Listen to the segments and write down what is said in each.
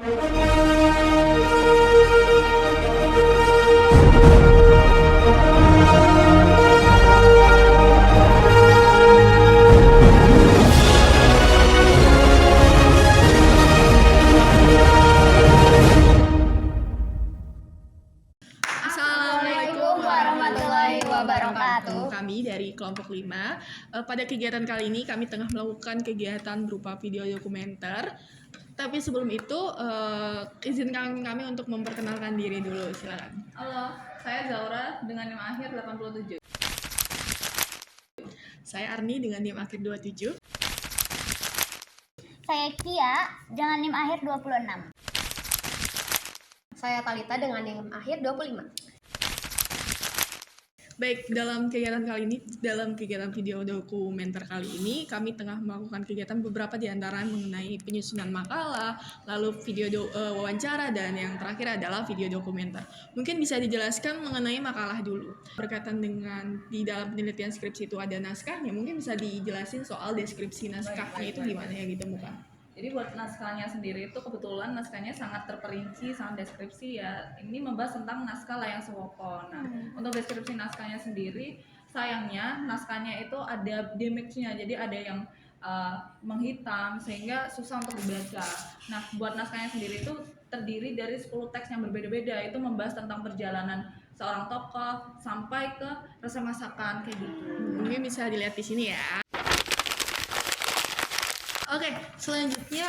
Assalamualaikum warahmatullahi wabarakatuh. Kami dari kelompok 5. Pada kegiatan kali ini kami tengah melakukan kegiatan berupa video dokumenter. Tapi sebelum itu, izinkan kami untuk memperkenalkan diri dulu, silakan. Halo, saya Zaura dengan NIM akhir 87. Saya Arni dengan NIM akhir 27. Saya Kia dengan NIM akhir 26. Saya Talita dengan NIM akhir 25. Baik, dalam kegiatan video dokumenter kali ini, kami tengah melakukan kegiatan beberapa di antara mengenai penyusunan makalah, lalu video wawancara, dan yang terakhir adalah video dokumenter. Mungkin bisa dijelaskan mengenai makalah dulu. Berkaitan dengan di dalam penelitian skripsi itu ada naskahnya, mungkin bisa dijelasin soal deskripsi naskahnya itu gimana yang ditemukan. Jadi buat naskahnya sendiri itu kebetulan naskahnya sangat terperinci, sangat deskripsi ya. Ini membahas tentang naskah Layang Sewoko. Nah, untuk deskripsi naskahnya sendiri, sayangnya naskahnya itu ada damage-nya. Jadi ada yang menghitam sehingga susah untuk dibaca. Nah, buat naskahnya sendiri itu terdiri dari 10 teks yang berbeda-beda. Itu membahas tentang perjalanan seorang tokoh sampai ke resep masakan kayak gitu. Mungkin bisa dilihat di sini ya. Oke, selanjutnya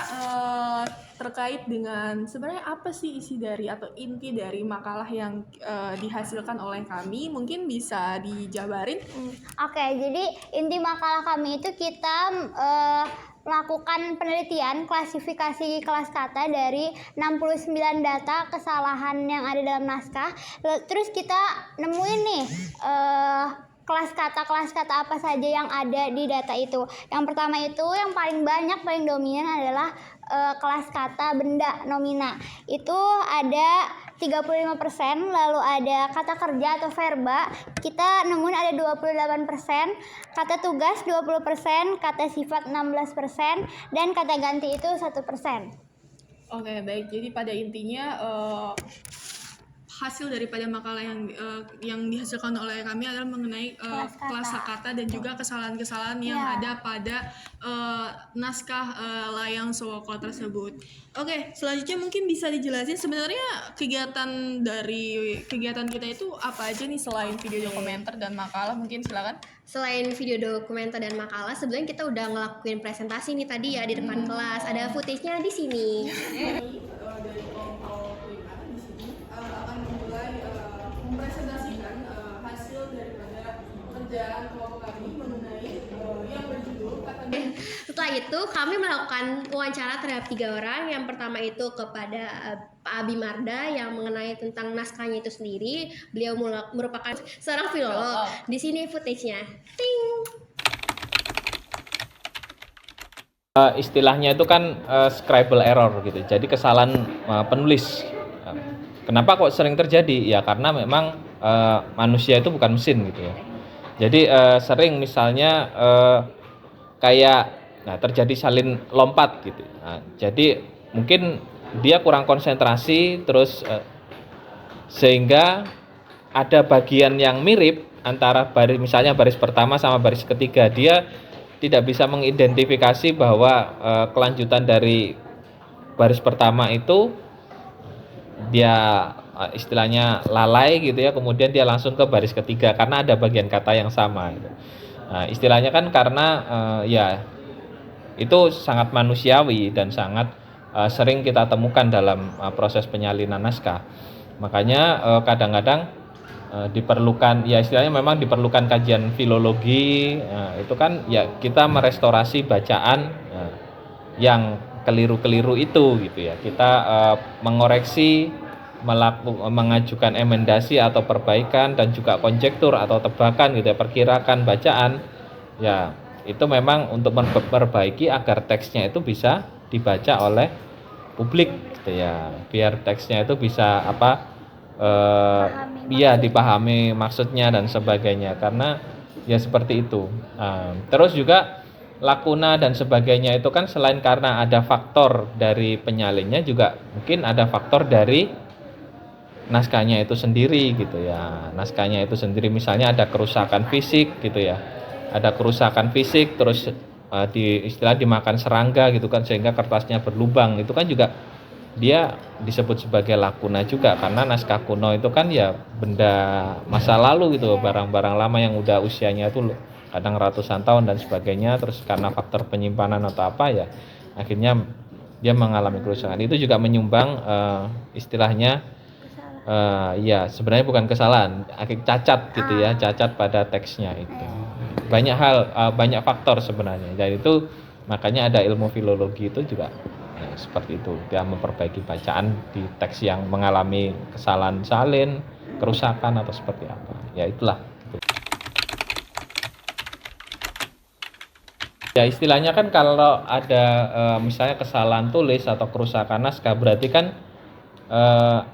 terkait dengan sebenarnya apa sih isi dari atau inti dari makalah yang dihasilkan oleh kami, mungkin bisa dijabarin. Oke, jadi inti makalah kami itu kita melakukan penelitian klasifikasi kelas kata dari 69 data kesalahan yang ada dalam naskah. Terus kita nemuin nih kelas kata apa saja yang ada di data itu. Yang pertama itu yang paling banyak, paling dominan adalah kelas kata benda nomina. Itu ada 35%, lalu ada kata kerja atau verba, kita nemuin ada 28%, kata tugas 20%, kata sifat 16%, dan kata ganti itu 1%. Oke, baik. Jadi pada intinya hasil daripada makalah yang dihasilkan oleh kami adalah mengenai kelas kata dan juga kesalahan-kesalahan yang ada pada naskah Layang Sewoko tersebut. Oke, selanjutnya mungkin bisa dijelasin sebenarnya kegiatan kita itu apa aja nih selain video dokumenter dan makalah, mungkin silakan. Selain video dokumenter dan makalah, sebenarnya kita udah ngelakuin presentasi nih tadi ya di depan kelas. Ada footage-nya di sini. Dari kelompok 5 di sini akan memulai mempresentasikan hasil daripada kerjaan kelompok kami mengenai yang berjudul kata. Setelah itu kami melakukan wawancara terhadap 3 orang. Yang pertama itu kepada Pak Abi Marda yang mengenai tentang naskahnya itu sendiri. Beliau merupakan seorang filolog. Di sini footage-nya. Ting. Istilahnya itu kan scribal error gitu. Jadi kesalahan penulis. Kenapa kok sering terjadi? Ya karena memang manusia itu bukan mesin gitu ya. Jadi sering misalnya kayak terjadi salin lompat gitu. Nah, jadi mungkin dia kurang konsentrasi terus sehingga ada bagian yang mirip antara misalnya baris pertama sama baris ketiga, dia tidak bisa mengidentifikasi bahwa kelanjutan dari baris pertama itu dia istilahnya lalai gitu ya, kemudian dia langsung ke baris ketiga karena ada bagian kata yang sama gitu. Nah, istilahnya kan karena ya itu sangat manusiawi dan sangat sering kita temukan dalam proses penyalinan naskah. Makanya kadang-kadang diperlukan, ya istilahnya memang diperlukan kajian filologi. Itu kan ya kita merestorasi bacaan yang keliru-keliru itu gitu ya. Kita mengoreksi, mengajukan emendasi atau perbaikan dan juga konjektur atau tebakan gitu ya, perkirakan bacaan ya. Itu memang untuk memperbaiki agar teksnya itu bisa dibaca oleh publik gitu ya, biar teksnya itu bisa dipahami maksudnya dan sebagainya, karena ya seperti itu. Terus juga lakuna dan sebagainya itu kan selain karena ada faktor dari penyalinnya, juga mungkin ada faktor dari naskahnya itu sendiri gitu ya. Naskahnya itu sendiri misalnya ada kerusakan fisik gitu ya. Ada kerusakan fisik terus istilah dimakan serangga gitu kan, sehingga kertasnya berlubang. Itu kan juga dia disebut sebagai lakuna juga, karena naskah kuno itu kan ya benda masa lalu gitu, barang-barang lama yang udah usianya itu kadang ratusan tahun dan sebagainya, terus karena faktor penyimpanan atau apa ya akhirnya dia mengalami kerusakan. Itu juga menyumbang istilahnya ya sebenarnya bukan kesalahan, cacat gitu ya, cacat pada teksnya itu. Banyak hal, banyak faktor sebenarnya, dan itu makanya ada ilmu filologi itu juga ya, seperti itu, dia memperbaiki bacaan di teks yang mengalami kesalahan salin, kerusakan atau seperti apa ya, itulah. Ya istilahnya kan kalau ada misalnya kesalahan tulis atau kerusakan naskah, berarti kan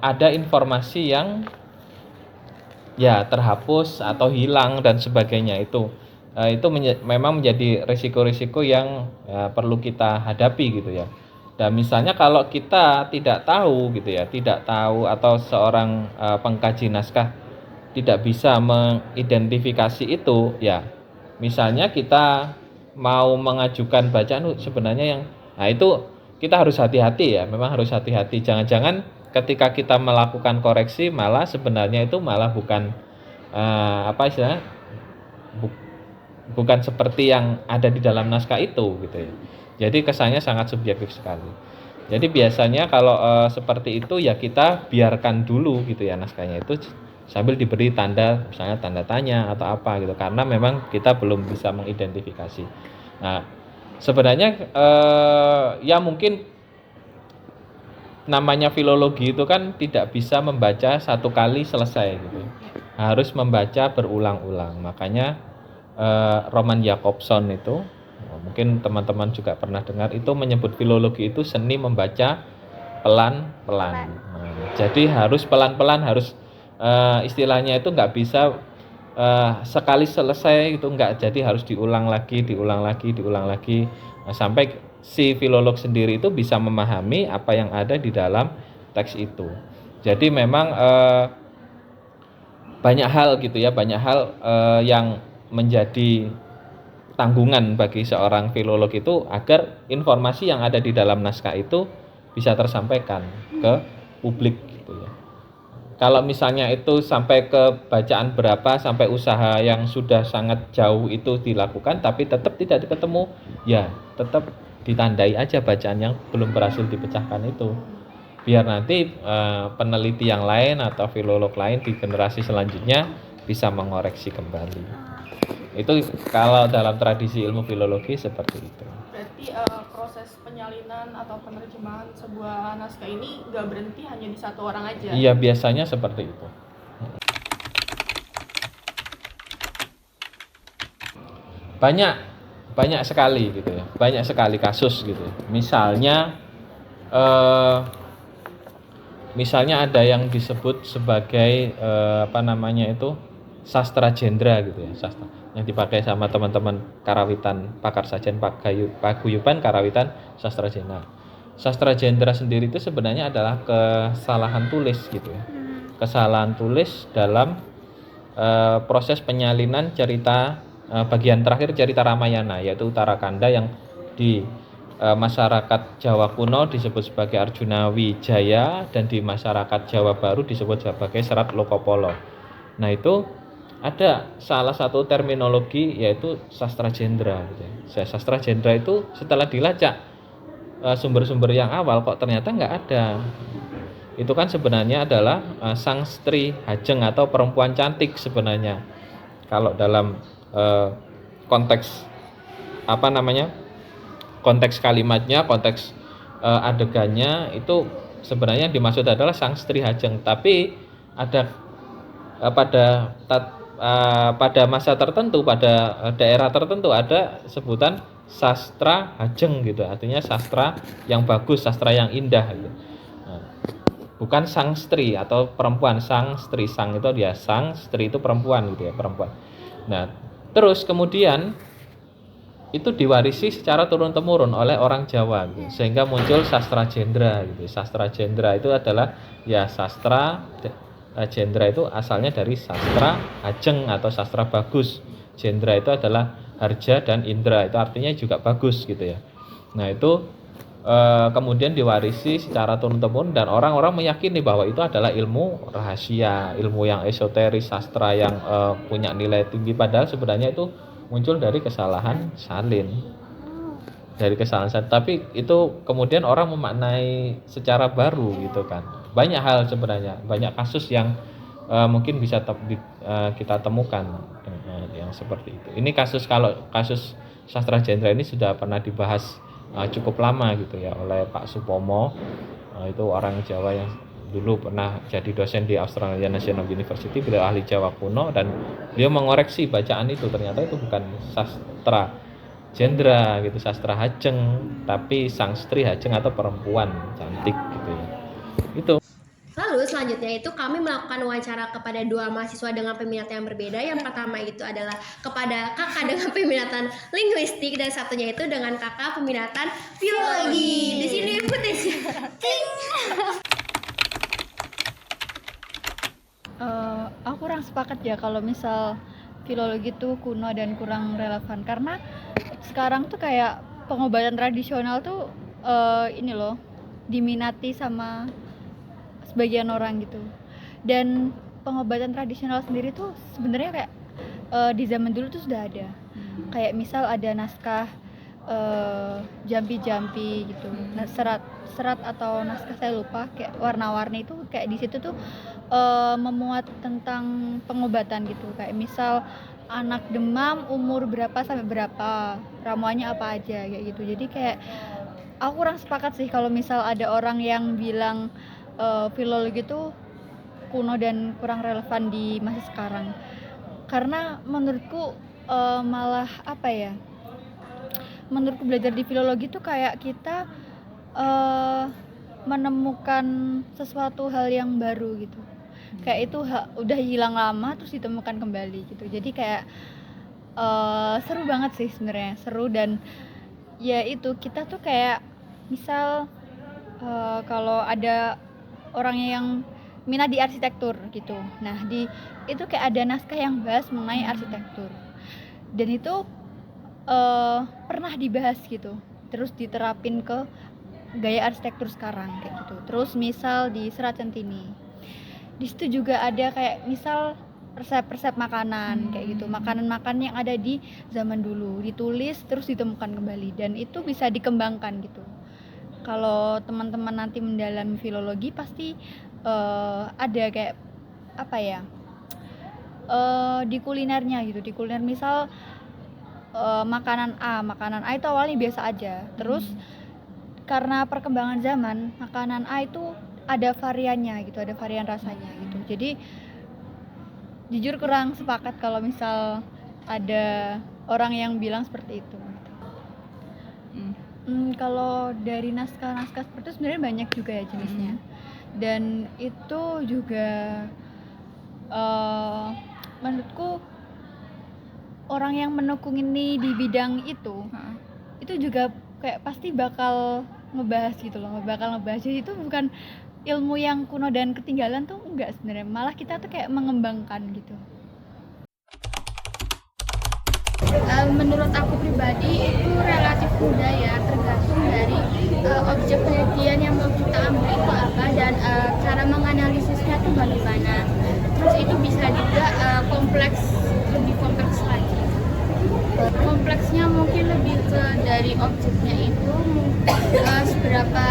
ada informasi yang ya terhapus atau hilang dan sebagainya. Itu memang menjadi risiko-risiko yang perlu kita hadapi gitu ya. Dan misalnya kalau kita tidak tahu gitu ya, tidak tahu atau seorang pengkaji naskah tidak bisa mengidentifikasi itu ya, misalnya kita mau mengajukan bacaan sebenarnya yang itu kita harus hati-hati ya, memang harus hati-hati. Jangan-jangan ketika kita melakukan koreksi malah sebenarnya itu malah bukan apa istilahnya bukan seperti yang ada di dalam naskah itu gitu ya. Jadi kesannya sangat subjektif sekali. Jadi biasanya kalau seperti itu ya kita biarkan dulu gitu ya naskahnya itu sambil diberi tanda, misalnya tanda tanya atau apa gitu, karena memang kita belum bisa mengidentifikasi. Nah sebenarnya ya mungkin namanya filologi itu kan tidak bisa membaca satu kali selesai gitu, harus membaca berulang-ulang. Makanya Roman Jakobson itu, mungkin teman-teman juga pernah dengar, itu menyebut filologi itu seni membaca pelan-pelan. Jadi harus pelan-pelan, harus istilahnya itu nggak bisa sekali selesai itu enggak, jadi harus diulang lagi sampai si filolog sendiri itu bisa memahami apa yang ada di dalam teks itu. Jadi memang banyak hal gitu ya, banyak hal yang menjadi tanggungan bagi seorang filolog itu agar informasi yang ada di dalam naskah itu bisa tersampaikan ke publik gitu ya. Kalau misalnya itu sampai ke bacaan berapa, sampai usaha yang sudah sangat jauh itu dilakukan tapi tetap tidak ketemu, ya tetap ditandai aja bacaan yang belum berhasil dipecahkan itu, biar nanti peneliti yang lain atau filolog lain di generasi selanjutnya bisa mengoreksi kembali. Itu kalau dalam tradisi ilmu filologi seperti itu. Berarti proses penyalinan atau penerjemahan sebuah naskah ini nggak berhenti hanya di satu orang aja? Iya, biasanya seperti itu. Banyak sekali gitu ya, banyak sekali kasus gitu. Misalnya ada yang disebut sebagai sastra jendra gitu ya, sastra yang dipakai sama teman-teman karawitan pakar sajen paguyuban karawitan sastra jendra. Sastra jendra sendiri itu sebenarnya adalah kesalahan tulis gitu ya, kesalahan tulis dalam proses penyalinan cerita bagian terakhir cerita Ramayana, yaitu Uttarakanda, yang di masyarakat Jawa kuno disebut sebagai Arjuna Wijaya dan di masyarakat Jawa Baru disebut sebagai Serat Lokopolo. Nah itu ada salah satu terminologi yaitu sastra jendra gitu ya. Sastra jendra itu setelah dilacak sumber-sumber yang awal kok ternyata nggak ada. Itu kan sebenarnya adalah sang stri hajeng atau perempuan cantik sebenarnya. Kalau dalam konteks konteks kalimatnya, konteks adegannya itu sebenarnya dimaksud adalah sang stri hajeng, tapi ada pada masa tertentu, pada daerah tertentu ada sebutan sastra hajeng gitu, artinya sastra yang bagus, sastra yang indah gitu. Nah, bukan sang stri atau perempuan, sang stri, sang itu dia, sang stri itu perempuan gitu ya, perempuan. Nah terus kemudian itu diwarisi secara turun-temurun oleh orang Jawa gitu. Sehingga muncul sastra jendra gitu. Sastra jendra itu adalah ya sastra jendra itu asalnya dari sastra ajeng atau sastra bagus. Jendra itu adalah harja dan indra, itu artinya juga bagus gitu ya. Nah, itu kemudian diwarisi secara turun-temurun dan orang-orang meyakini bahwa itu adalah ilmu rahasia, ilmu yang esoteris, sastra yang punya nilai tinggi, padahal sebenarnya itu muncul dari kesalahan salin. Tapi itu kemudian orang memaknai secara baru gitu kan. Banyak hal sebenarnya, banyak kasus yang mungkin bisa kita temukan yang seperti itu. Ini kalau kasus sastra jendra ini sudah pernah dibahas cukup lama gitu ya oleh Pak Supomo. Itu orang Jawa yang dulu pernah jadi dosen di Australian National University, beliau ahli Jawa kuno dan beliau mengoreksi bacaan itu, ternyata itu bukan sastra jendra gitu, sastra hajeng, tapi sangstri hajeng atau perempuan cantik gitu ya. Itu. Lalu selanjutnya itu kami melakukan wawancara kepada dua mahasiswa dengan peminatan yang berbeda. Yang pertama itu adalah kepada kakak dengan peminatan linguistik dan satunya itu dengan kakak peminatan filologi. Di sini putih. Aku kurang sepakat ya kalau misal filologi itu kuno dan kurang relevan, karena sekarang tuh kayak pengobatan tradisional tuh ini loh diminati sama sebagian orang gitu. Dan pengobatan tradisional sendiri tuh sebenarnya kayak di zaman dulu tuh sudah ada. Kayak misal ada naskah jampi-jampi gitu. Nah, serat atau naskah saya lupa, kayak warna-warni itu kayak di situ tuh memuat tentang pengobatan gitu. Kayak misal anak demam umur berapa sampai berapa, ramuannya apa aja kayak gitu. Jadi kayak aku kurang sepakat sih kalau misal ada orang yang bilang filologi itu kuno dan kurang relevan di masa sekarang. Karena menurutku malah apa ya? Menurutku belajar di filologi itu kayak kita menemukan sesuatu hal yang baru gitu. Kayak itu udah hilang lama terus ditemukan kembali gitu. Jadi kayak seru banget sih sebenarnya, seru. Dan ya itu kita tuh kayak misal kalau ada orang yang minat di arsitektur gitu. Nah, itu kayak ada naskah yang bahas mengenai arsitektur. Dan itu pernah dibahas gitu. Terus diterapin ke gaya arsitektur sekarang kayak gitu. Terus misal di Serat Centini. Di situ juga ada kayak misal resep-resep makanan kayak gitu. Makanan-makanan yang ada di zaman dulu ditulis terus ditemukan kembali dan itu bisa dikembangkan gitu. Kalau teman-teman nanti mendalami filologi pasti ada kayak apa ya? Di kulinernya gitu. Di kuliner misal makanan A itu awalnya biasa aja. Terus karena perkembangan zaman, makanan A itu ada variannya gitu, ada varian rasanya gitu. Jadi jujur kurang sepakat kalau misal ada orang yang bilang seperti itu. Kalau dari naskah-naskah seperti itu sebenarnya banyak juga ya jenisnya. Dan itu juga menurutku orang yang menekung ini di bidang itu juga kayak pasti bakal ngebahas gitu loh, Jadi itu bukan ilmu yang kuno dan ketinggalan tuh enggak sebenarnya, malah kita tuh kayak mengembangkan gitu. Menurut aku pribadi itu relatif mudah ya, tergantung dari objek penelitian yang mau kita ambil itu apa dan cara menganalisisnya itu bagaimana. Terus itu bisa juga lebih kompleks lagi. Kompleksnya mungkin lebih ke dari objeknya itu seberapa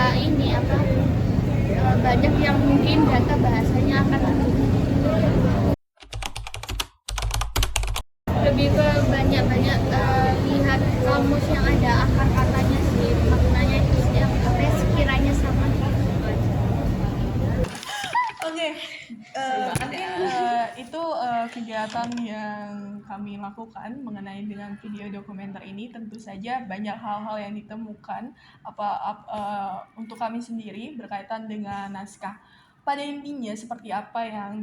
banyak yang mungkin data bahasanya akan lebih ke banyak lihat kamus yang ada akar katanya sih, maknanya itu yang sekiranya sama gitu. Oke, itu kegiatan yang kami lakukan mengenai dengan video dokumenter ini. Tentu saja banyak hal-hal yang ditemukan untuk kami sendiri berkaitan dengan naskah. pada intinya seperti apa yang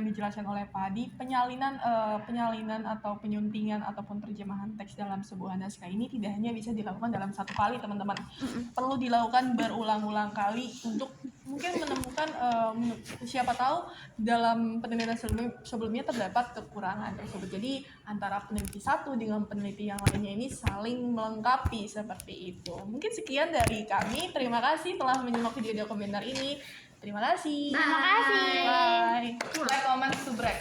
dijelaskan oleh Pak Adi, penyalinan atau penyuntingan ataupun terjemahan teks dalam sebuah naskah ini tidak hanya bisa dilakukan dalam satu kali, teman-teman. Perlu dilakukan berulang-ulang kali untuk mungkin menemukan siapa tahu dalam penelitian sebelumnya terdapat kekurangan tersebut. Jadi antara peneliti satu dengan peneliti yang lainnya ini saling melengkapi seperti itu. Mungkin sekian dari kami. Terima kasih telah menyimak video dokumenter ini. Terima kasih. Terima kasih. Bye. Like, comment, subrek.